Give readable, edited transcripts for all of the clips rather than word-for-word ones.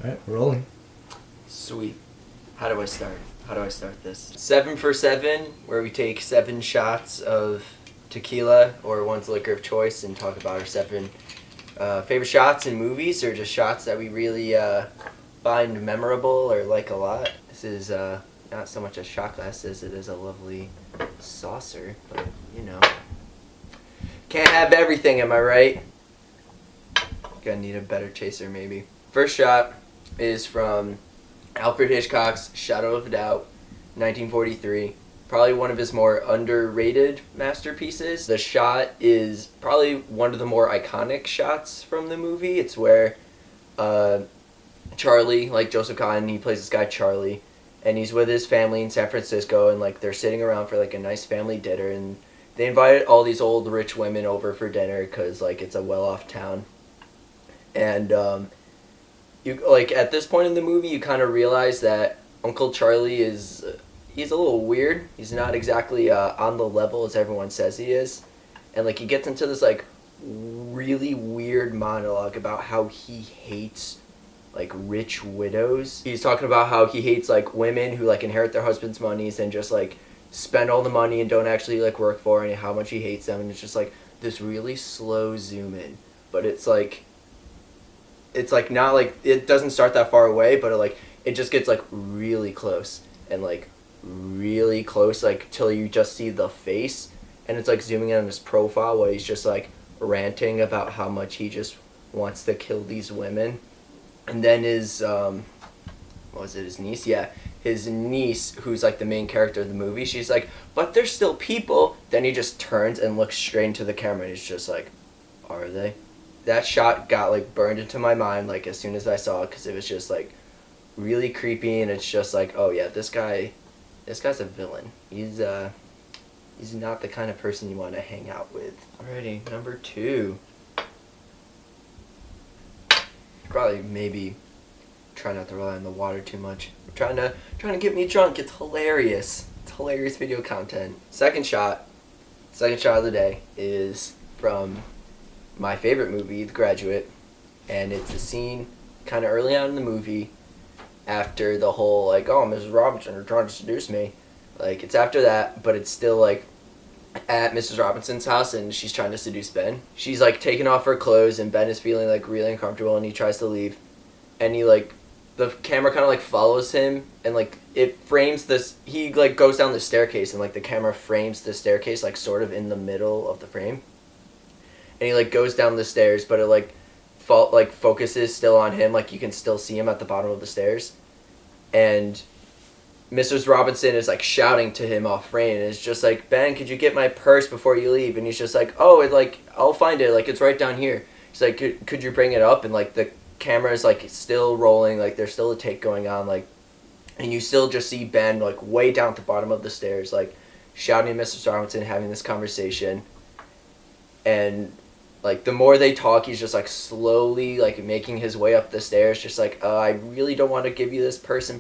Alright, rolling. Sweet. How do I start? How do I start this? 7 for 7, where we take 7 shots of tequila or one's liquor of choice and talk about our 7 favorite shots in movies, or just shots that we really find memorable or like a lot. This is not so much a shot glass as it is a lovely saucer, but you know. Can't have everything, am I right? Gonna need a better chaser maybe. First shot is from Alfred Hitchcock's Shadow of Doubt, 1943. Probably one of his more underrated masterpieces. The shot is probably one of the more iconic shots from the movie. It's where Charlie, like Joseph Kahn, he plays this guy Charlie, and he's with his family in San Francisco, and like they're sitting around for like a nice family dinner, and they invited all these old rich women over for dinner because like it's a well-off town. And you like at this point in the movie, you kind of realize that Uncle Charlie is he's a little weird. He's not exactly on the level as everyone says he is, and like he gets into this like really weird monologue about how he hates like rich widows. He's talking about how he hates like women who like inherit their husband's monies and just like spend all the money and don't actually like work for it, and how much he hates them. And it's just like this really slow zoom in, but it's like not like it doesn't start that far away, but it just gets like really close and like really close, like till you just see the face, and it's like zooming in on his profile where he's just like ranting about how much he just wants to kill these women. And then his what was it, his niece? Yeah, his niece, who's like the main character of the movie, she's like, but they're still people. Then he just turns and looks straight into the camera, and he's just like, are they? That shot got like burned into my mind like as soon as I saw it, because it was just like really creepy, and it's just like, oh yeah, this guy's a villain. He's not the kind of person you want to hang out with. Alrighty, number 2. Probably maybe try not to rely on the water too much. Trying to get me drunk. It's hilarious. It's hilarious video content. Second shot of the day is from my favorite movie, The Graduate, and it's a scene kind of early on in the movie after the whole like, oh, Mrs. Robinson are trying to seduce me. Like it's after that, but it's still like at Mrs. Robinson's house, and she's trying to seduce Ben. She's like taking off her clothes, and Ben is feeling like really uncomfortable, and he tries to leave, and he like the camera kind of like follows him, and like it frames this. He like goes down the staircase, and like the camera frames the staircase like sort of in the middle of the frame, and he like goes down the stairs, but it like focuses still on him, like you can still see him at the bottom of the stairs, and Mrs. Robinson is like shouting to him off frame, and it's just like, Ben, could you get my purse before you leave? And he's just like, oh, I'll find it, like it's right down here. He's like, could you bring it up? And like the camera is like still rolling, like there's still a take going on, like, and you still just see Ben like way down at the bottom of the stairs, like shouting at Mrs. Robinson, having this conversation. And like the more they talk, he's just like slowly like making his way up the stairs, just like, I really don't want to give you this person,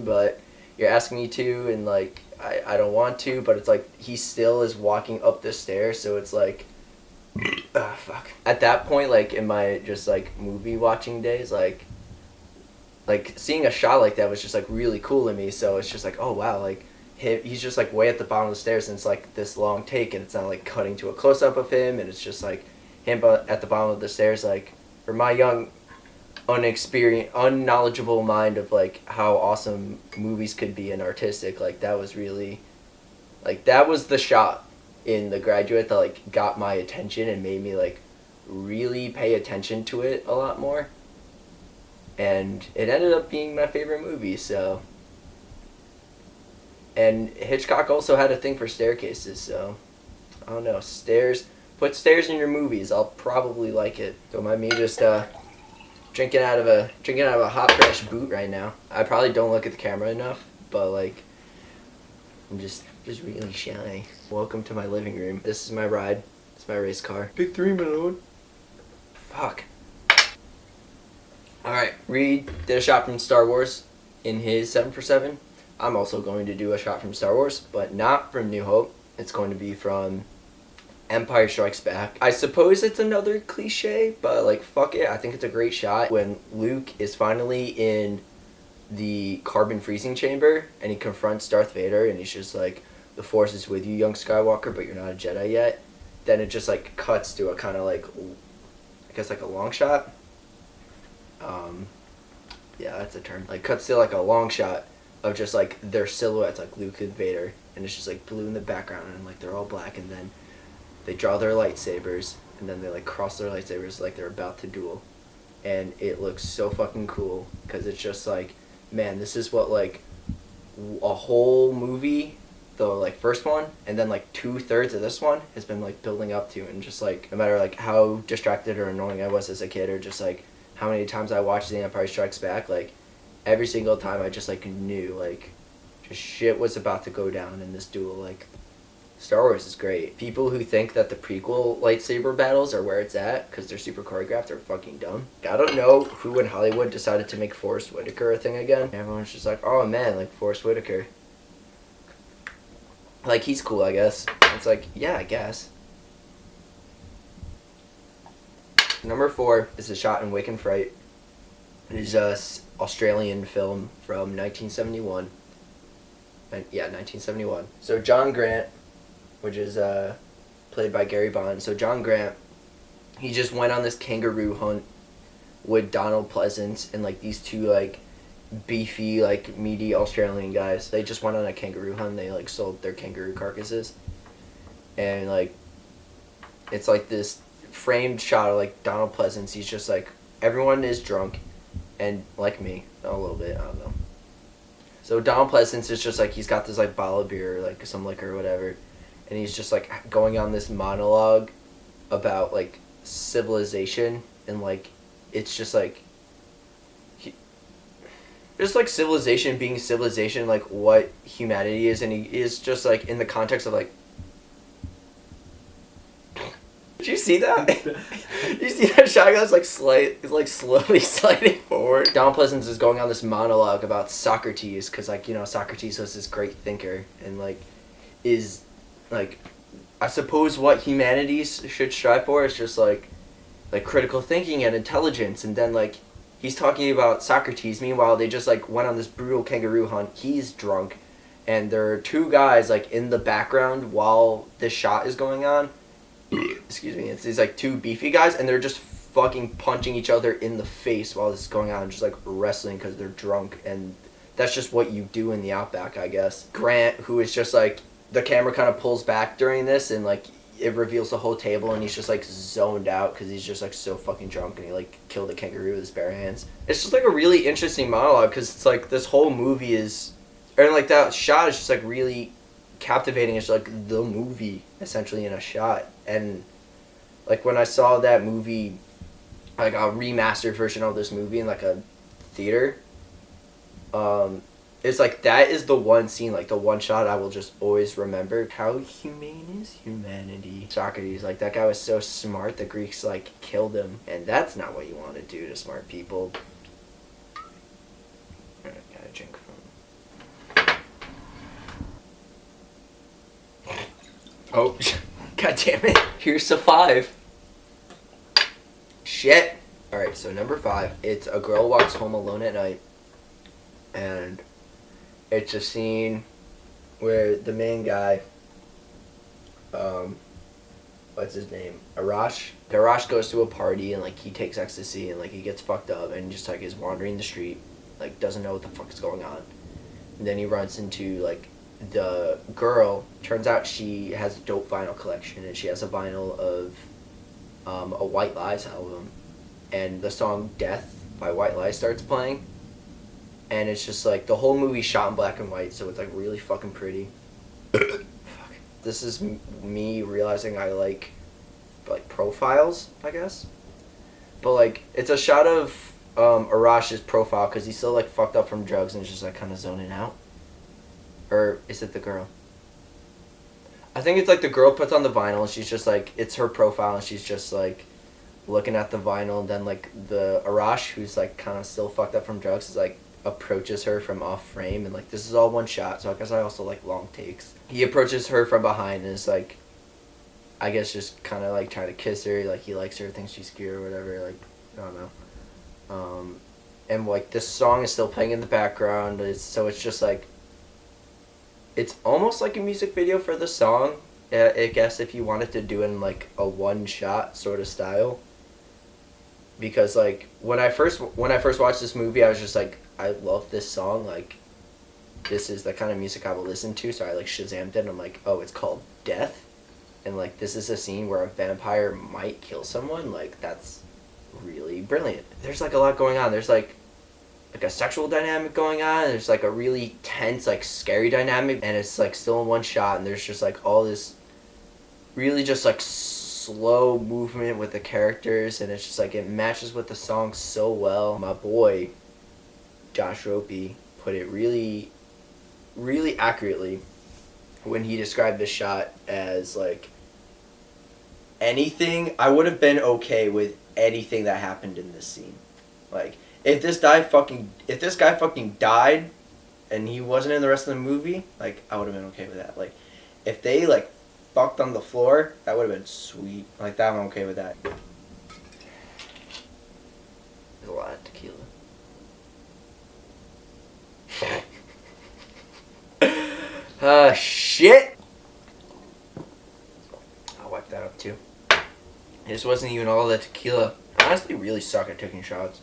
but you're asking me to, and like I don't want to, but it's like he still is walking up the stairs, so it's like, fuck. At that point, like in my just like movie watching days, like seeing a shot like that was just like really cool to me. So it's just like, oh wow, like he's just like way at the bottom of the stairs, and it's like this long take, and it's not like cutting to a close up of him, and it's just like him at the bottom of the stairs. Like for my young unknowledgeable mind of like how awesome movies could be and artistic, like that was really like that was the shot in The Graduate that like got my attention and made me like really pay attention to it a lot more, and it ended up being my favorite movie. So, and Hitchcock also had a thing for staircases, so I don't know, put stairs in your movies, I'll probably like it. Don't mind me just drinking out of a hot fresh boot right now. I probably don't look at the camera enough, but like I'm just really shy. Welcome to my living room. This is my ride. It's my race car. Big 3, my lord. Fuck. Alright, Reed did a shot from Star Wars in his 7 for 7. I'm also going to do a shot from Star Wars, but not from New Hope. It's going to be from Empire Strikes Back. I suppose it's another cliche, but like fuck it, I think it's a great shot when Luke is finally in the carbon freezing chamber and he confronts Darth Vader and he's just like, the Force is with you, young Skywalker, but you're not a Jedi yet. Then it just like cuts to a kind of like, I guess like a long shot. Yeah, that's a term. Like cuts to like a long shot of just like their silhouettes, like Luke and Vader, and it's just like blue in the background and like they're all black, and then they draw their lightsabers and then they like cross their lightsabers like they're about to duel, and it looks so fucking cool because it's just like, man, this is what like a whole movie, the like first one and then like 2/3 of this one has been like building up to, and just like no matter like how distracted or annoying I was as a kid or just like how many times I watched The Empire Strikes Back, like every single time I just like knew like just shit was about to go down in this duel. Like Star Wars is great. People who think that the prequel lightsaber battles are where it's at because they're super choreographed are fucking dumb. I don't know who in Hollywood decided to make Forrest Whitaker a thing again. Everyone's just like, oh man, like Forrest Whitaker. Like he's cool, I guess. It's like, yeah, I guess. Number 4 is a shot in Wake and Fright. It is a Australian film from 1971. Yeah, 1971. So John Grant, which is played by Gary Bond. So John Grant, he just went on this kangaroo hunt with Donald Pleasance and like these two like beefy like meaty Australian guys. They just went on a kangaroo hunt. They like sold their kangaroo carcasses, and like it's like this framed shot of like Donald Pleasance. He's just like, everyone is drunk, and like me a little bit, I don't know. So Donald Pleasance is just like, he's got this like bottle of beer or like some liquor or whatever, and he's just like going on this monologue about like civilization, and like it's just like just like civilization being civilization, like what humanity is, and he is just like in the context of like, did you see that? Did you see that shot? It's like slowly sliding forward. Donald Pleasance is going on this monologue about Socrates, because like, you know, Socrates was this great thinker and like is like, I suppose what humanity should strive for is just like critical thinking and intelligence. And then like he's talking about Socrates. Meanwhile, they just like went on this brutal kangaroo hunt. He's drunk, and there are two guys like in the background while this shot is going on. Excuse me. It's these like two beefy guys, and they're just fucking punching each other in the face while this is going on, just like wrestling because they're drunk, and that's just what you do in the outback, I guess. Grant, who is just like, the camera kind of pulls back during this, and like it reveals the whole table, and he's just like zoned out because he's just like so fucking drunk, and he like killed a kangaroo with his bare hands. It's just like a really interesting monologue because it's like this whole movie is, and like that shot is just like really captivating. It's like the movie essentially in a shot. And like when I saw that movie, like a remastered version of this movie in like a theater, it's like that is the one scene, like the one shot I will just always remember. How humane is humanity? Socrates, like that guy was so smart, the Greeks like killed him, and that's not what you want to do to smart people. I gotta drink from. Oh, god damn it! Here's the 5. Shit. All right, so number 5. It's a girl walks home alone at night, and it's a scene where the main guy, what's his name? Arash. Arash goes to a party and like he takes ecstasy and like he gets fucked up and just like is wandering the street, like doesn't know what the fuck is going on. And then he runs into like the girl. Turns out she has a dope vinyl collection, and she has a vinyl of a White Lies album, and the song Death by White Lies starts playing. And it's just like the whole movie shot in black and white, so it's like really fucking pretty. Fuck. This is me realizing I like profiles, I guess. But like it's a shot of Arash's profile because he's still like fucked up from drugs and is just like kind of zoning out. Or is it the girl? I think it's like the girl puts on the vinyl and she's just like, it's her profile and she's just like looking at the vinyl, and then like the Arash, who's like kind of still fucked up from drugs, is like approaches her from off frame, and like this is all one shot, so I guess I also like long takes. He approaches her from behind and is like, I guess just kind of like trying to kiss her, like he likes her, thinks she's cute or whatever, like, I don't know. And like this song is still playing in the background, so it's just like, it's almost like a music video for the song, I guess, if you wanted to do it in like a one shot sort of style. Because like when I first watched this movie, I was just like, I love this song, like this is the kind of music I will listen to, so I like Shazammed it and I'm like, oh, it's called Death, and like this is a scene where a vampire might kill someone, like that's really brilliant. There's like a lot going on. There's like a sexual dynamic going on, and there's like a really tense, like scary dynamic, and it's like still in one shot, and there's just like all this really just like slow movement with the characters, and it's just like it matches with the song so well. My boy Josh Ropey put it really, really accurately when he described this shot as like anything. I would have been okay with anything that happened in this scene. Like if this guy fucking died and he wasn't in the rest of the movie, like I would have been okay with that. Like if they like fucked on the floor, that would have been sweet. Like that, I'm okay with that. There's a lot of tequila. Shit! I'll wipe that up too. This wasn't even all that tequila. I honestly really suck at taking shots.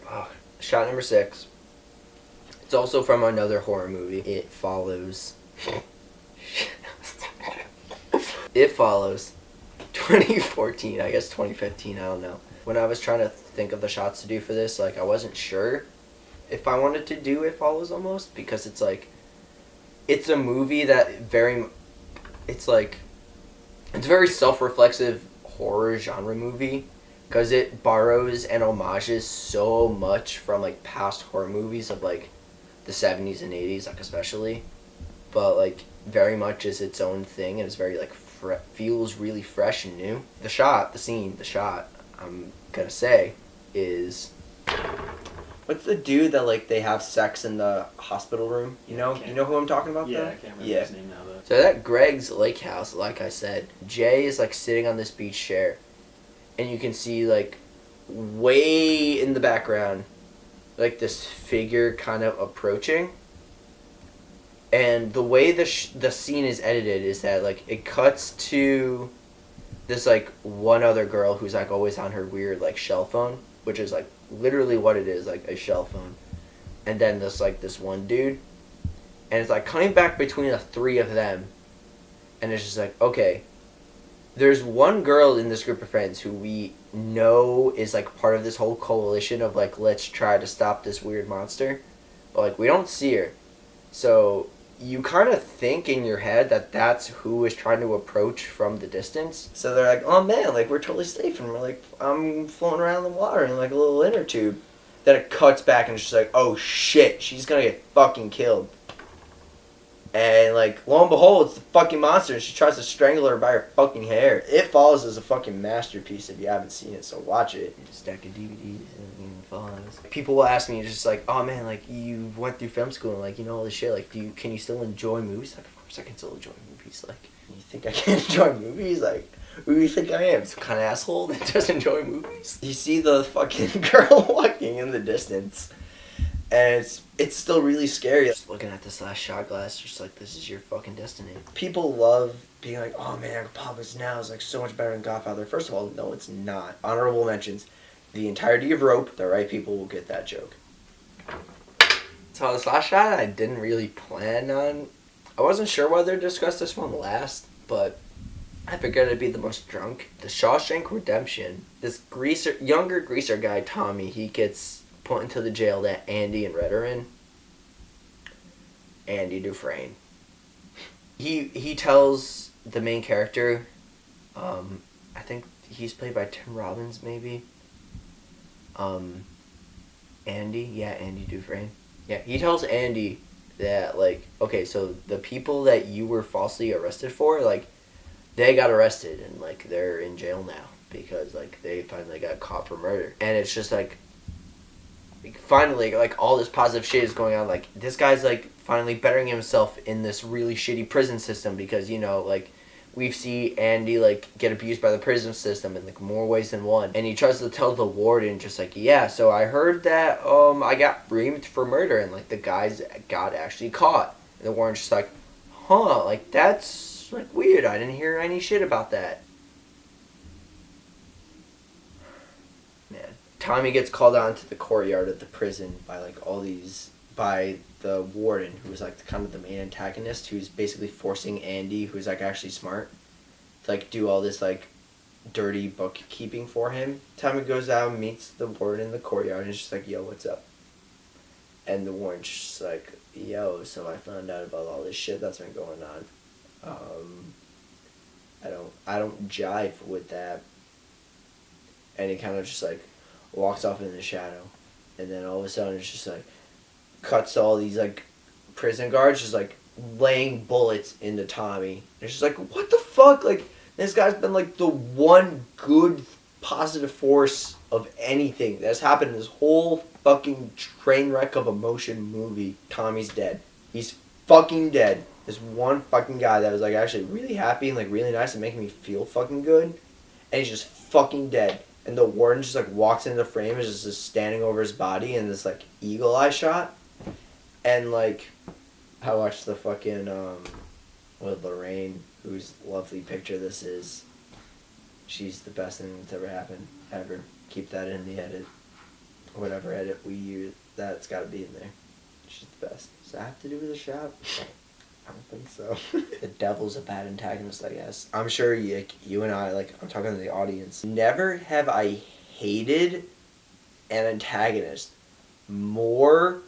Fuck. Shot number 6. It's also from another horror movie. It Follows. It Follows. 2014, I guess 2015, I don't know. When I was trying to think of the shots to do for this, like I wasn't sure if I wanted to do It Follows almost, because it's like, it's a movie that it's a very self-reflexive horror genre movie, because it borrows and homages so much from like past horror movies of like the 70s and 80s, like especially, but like very much is its own thing, and it's very like feels really fresh and new. The shot I'm gonna say is, what's the dude that like they have sex in the hospital room? You know who I'm talking about? Yeah, though? I can't remember his name now though. So that Greg's Lake House, like I said, Jay is like sitting on this beach chair, and you can see like way in the background like this figure kind of approaching. And the way the scene is edited is that like it cuts to this like one other girl who's like always on her weird like shell phone, which is like literally what it is, like a shell phone, and then this one dude, and it's like coming back between the three of them, and it's just like, okay, there's one girl in this group of friends who we know is like part of this whole coalition of like, let's try to stop this weird monster, but like we don't see her, so you kind of think in your head that that's who is trying to approach from the distance. So they're like, oh man, like we're totally safe, and we're like, I'm floating around in the water in like a little inner tube. Then it cuts back and it's just like, oh shit, she's gonna get fucking killed. And like, lo and behold, it's the fucking monster, and she tries to strangle her by her fucking hair. It Follows is a fucking masterpiece if you haven't seen it, so watch it. Just stack of DVDs and It Follows. People will ask me just like, oh man, like you went through film school and like you know all this shit, like can you still enjoy movies? Like, of course I can still enjoy movies. Like, you think I can't enjoy movies? Like, who do you think I am? Some kind of asshole that just enjoy movies? You see the fucking girl walking in the distance, and it's still really scary. Just looking at this last shot glass, just like, this is your fucking destiny. People love being like, oh man, Papa's Now is like so much better than Godfather. First of all, no, it's not. Honorable mentions. The entirety of Rope, the right people will get that joke. So this last shot, I didn't really plan on. I wasn't sure whether to discuss this one last, but I figured I'd be the most drunk. The Shawshank Redemption. This younger greaser guy, Tommy, he gets put into the jail that Andy and Red are in. Andy Dufresne. He tells the main character, I think he's played by Tim Robbins maybe. Andy Dufresne. Yeah, he tells Andy that like, okay, so the people that you were falsely arrested for, like, they got arrested and like they're in jail now because like they finally got caught for murder. And it's just like, like, finally, like, all this positive shit is going on. Like, this guy's, like, finally bettering himself in this really shitty prison system because, you know, like, we see Andy, like, get abused by the prison system in, like, more ways than one. And he tries to tell the warden, just like, yeah, so I heard that, I got framed for murder, and, like, the guys got actually caught. And the warden's just like, huh, like, that's, like, weird. I didn't hear any shit about that. Man. Tommy gets called out into the courtyard of the prison by, like, by the warden, who was, like, kind of the main antagonist, who's basically forcing Andy, who's, like, actually smart, to, like, do all this, like, dirty bookkeeping for him. Tommy goes out and meets the warden in the courtyard, and is just like, yo, what's up? And the warden's just like, yo, so I found out about all this shit that's been going on. I don't jive with that. And he kind of just, like, walks off in the shadow. And then all of a sudden it's just, like, cuts to all these, like, prison guards just, like, laying bullets into Tommy. It's just like, what the fuck? Like, this guy's been, like, the one good positive force of anything that's happened in this whole fucking train wreck of emotion movie. Tommy's dead. He's fucking dead. This one fucking guy that was, like, actually really happy and, like, really nice and making me feel fucking good, and he's just fucking dead. And the warden just, like, walks into the frame and is just standing over his body in this, like, eagle eye shot. And, like, I watched the fucking, with Lorraine, whose lovely picture this is. She's the best thing that's ever happened, ever. Keep that in the edit. Whatever edit we use, that's gotta be in there. She's the best. Does that have to do with the shop? I don't think so. The devil's a bad antagonist, I guess. I'm sure you and I, like, I'm talking to the audience. Never have I hated an antagonist more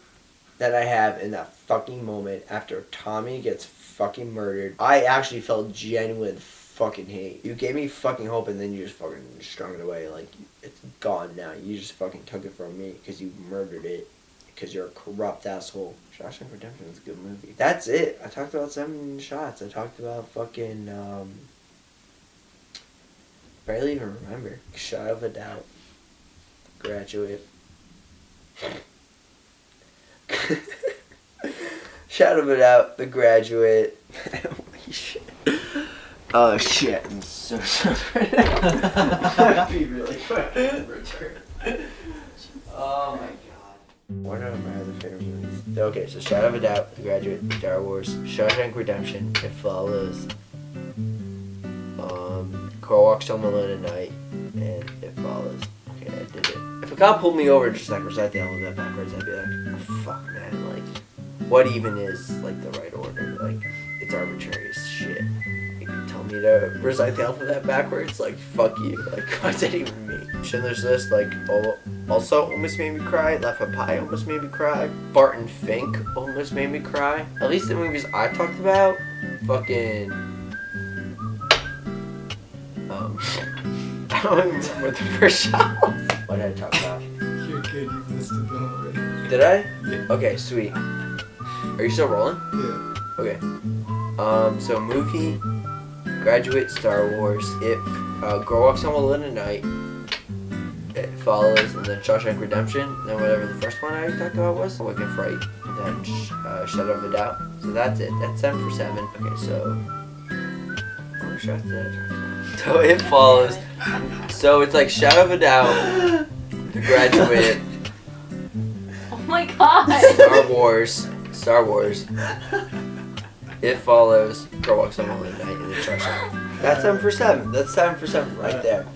than I have in that fucking moment after Tommy gets fucking murdered. I actually felt genuine fucking hate. You gave me fucking hope and then you just fucking strung it away. Like, it's gone now. You just fucking took it from me because you murdered it. Because you're a corrupt asshole. Shawshank Redemption is a good movie. That's it. I talked about 7 shots. I talked about fucking, barely even remember. Shadow of a Doubt. Graduate. Shadow of a Doubt. The Graduate. Holy shit. Oh shit. I'm so sorry. That'd be really quick. Return. Oh my god. What are my other favorite movies? Okay, so Shadow of a Doubt, The Graduate, Star Wars, Shawshank Redemption, It Follows, Carl Walks Home Alone at Night, and It Follows. Okay, I did it. If a cop pulled me over and just, like, recite the alphabet backwards, I'd be like, oh, fuck, man, like, what even is, like, the right order? Like, it's arbitrary as shit. You can tell me to recite the alphabet backwards? Like, fuck you. Like, what's that even mean? Schindler's List, like, also almost made me cry. Left for Pie almost made me cry. Barton Fink almost made me cry. At least the movies I talked about, fucking, I don't even remember what the first shot was. What did I talk about? You're good, you've listed them already. Did I? Yeah. Okay, sweet. Are you still rolling? Yeah. Okay. So movie, Graduate, Star Wars, It, Girl Walks Home Alone at Night, It Follows, and then Shawshank Redemption, and then whatever the first one I talked about was, Wicked Fright, and then Shadow of a Doubt. So that's it. That's 7 for 7. Okay, so what shots did I talk about? So It Follows. So it's like Shadow of a Doubt, The Graduate, Oh my god! Star Wars. It Follows, Girl Walks Home Alone at Night, and then Shawshank. That's 7 for 7. That's 7 for 7 right there.